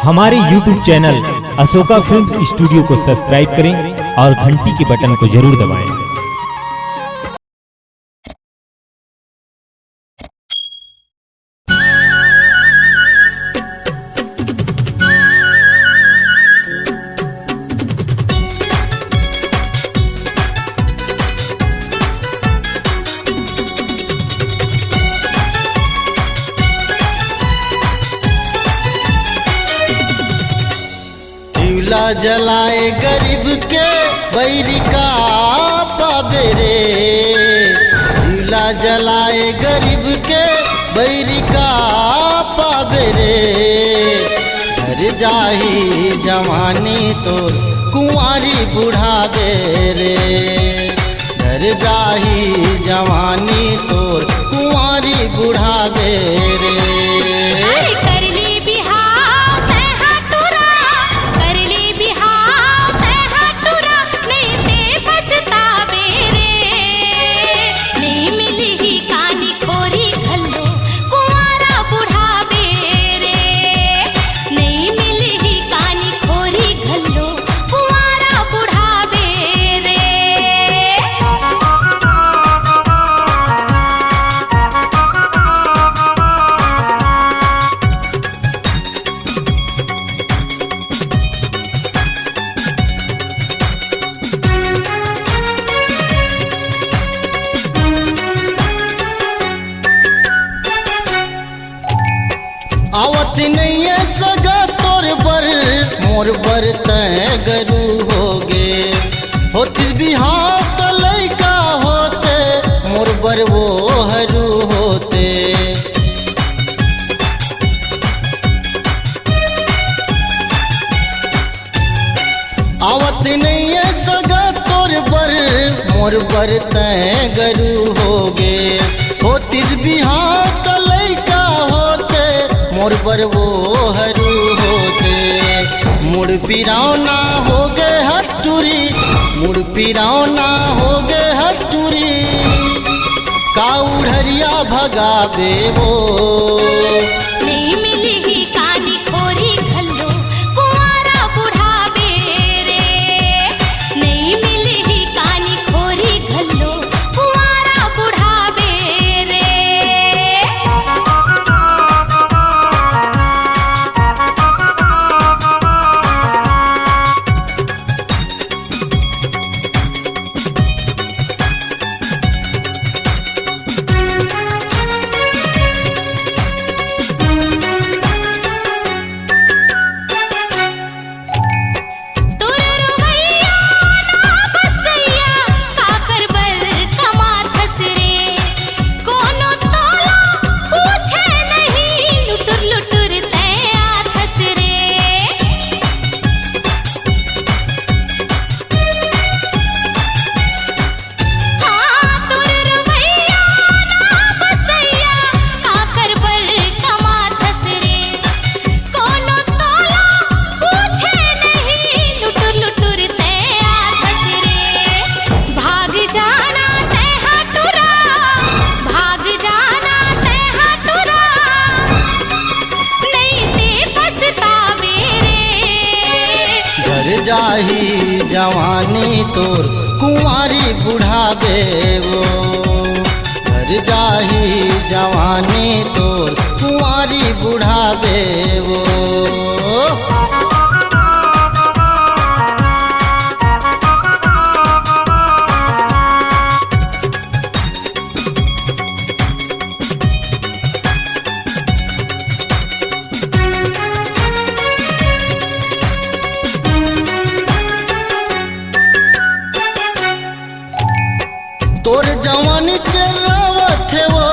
हमारे YouTube channel Ashoka film studio को subscribe करें और घंटी के बटन को जरूर दबाएं। चूल्हा जलाए गरीब के बैरी का पावे रे। चूल्हा जलाए गरीब के बैरी का पावे रे। हर जाही जवानी तो कुंवारी बुढ़ावे रे। हर जाही जवानी तो कुंवारी बुढ़ावे रे। आवत नहीं है सगा तोर बर मोर बर तय गरू होगे। होती बिहार तो लैका होते मोर बर वो हरू होते। आवत नहीं है सगा तोर बर मोर बर तय गरू होगे। होती बिहार तो लैका होते मोर पर वो हरू होते। मुड़ पिराव ना हो गए हटूरी। मुड़ पिराव ना हो गए हटूरी। काउढ़रिया भगावे वो नहीं मिली ही कानी खोरी घल्लो कुंवारा बुढ़ावे रे। नहीं मिली ही कानी खोरी घल्लो कुंवारा बुढ़ावे रे। जाही जवानी तोर कुंवारी बुढ़ावे वो। घर जाही जवानी तोर कुंवारी बुढ़ावे वो। तोर जवानी चरावत है वो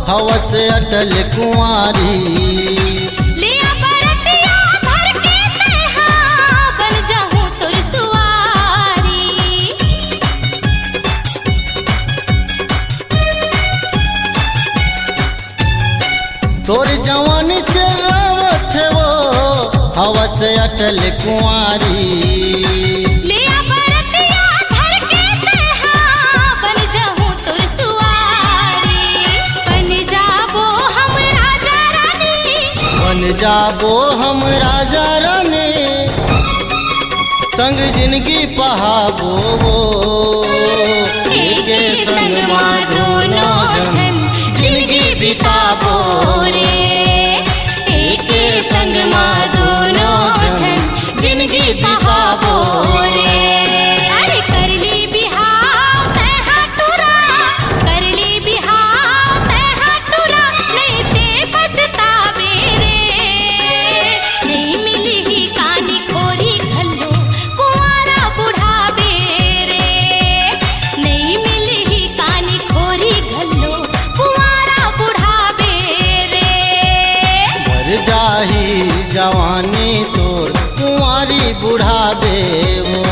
हवा से अटल कुंवारी। लिया बरतिया भर के तेहा बन जाऊं तोर सुवारी। तोर जवानी चरावत है वो हवा से अटल कुंवारी। जाबो हम राजा रानी संग जिंदगी पहाबो एक संग माँ दोनों जन जिंदगी बिताबो रे एक संग माँ दोनों जन जिंदगी बिताबो रे अरे करली बिहाव तै हाटुरा करली बिहाव तै हाटुरा नहीं ते पछतावे रे नहीं मिली ही कानी खोरी घल्लो कुंवारा बुढ़ावे रे नहीं मिली ही कानी खोरी घल्लो कुंवारा बुढ़ावे रे मर जाही जवानी तोर कुंवारी बुढ़ाबे वो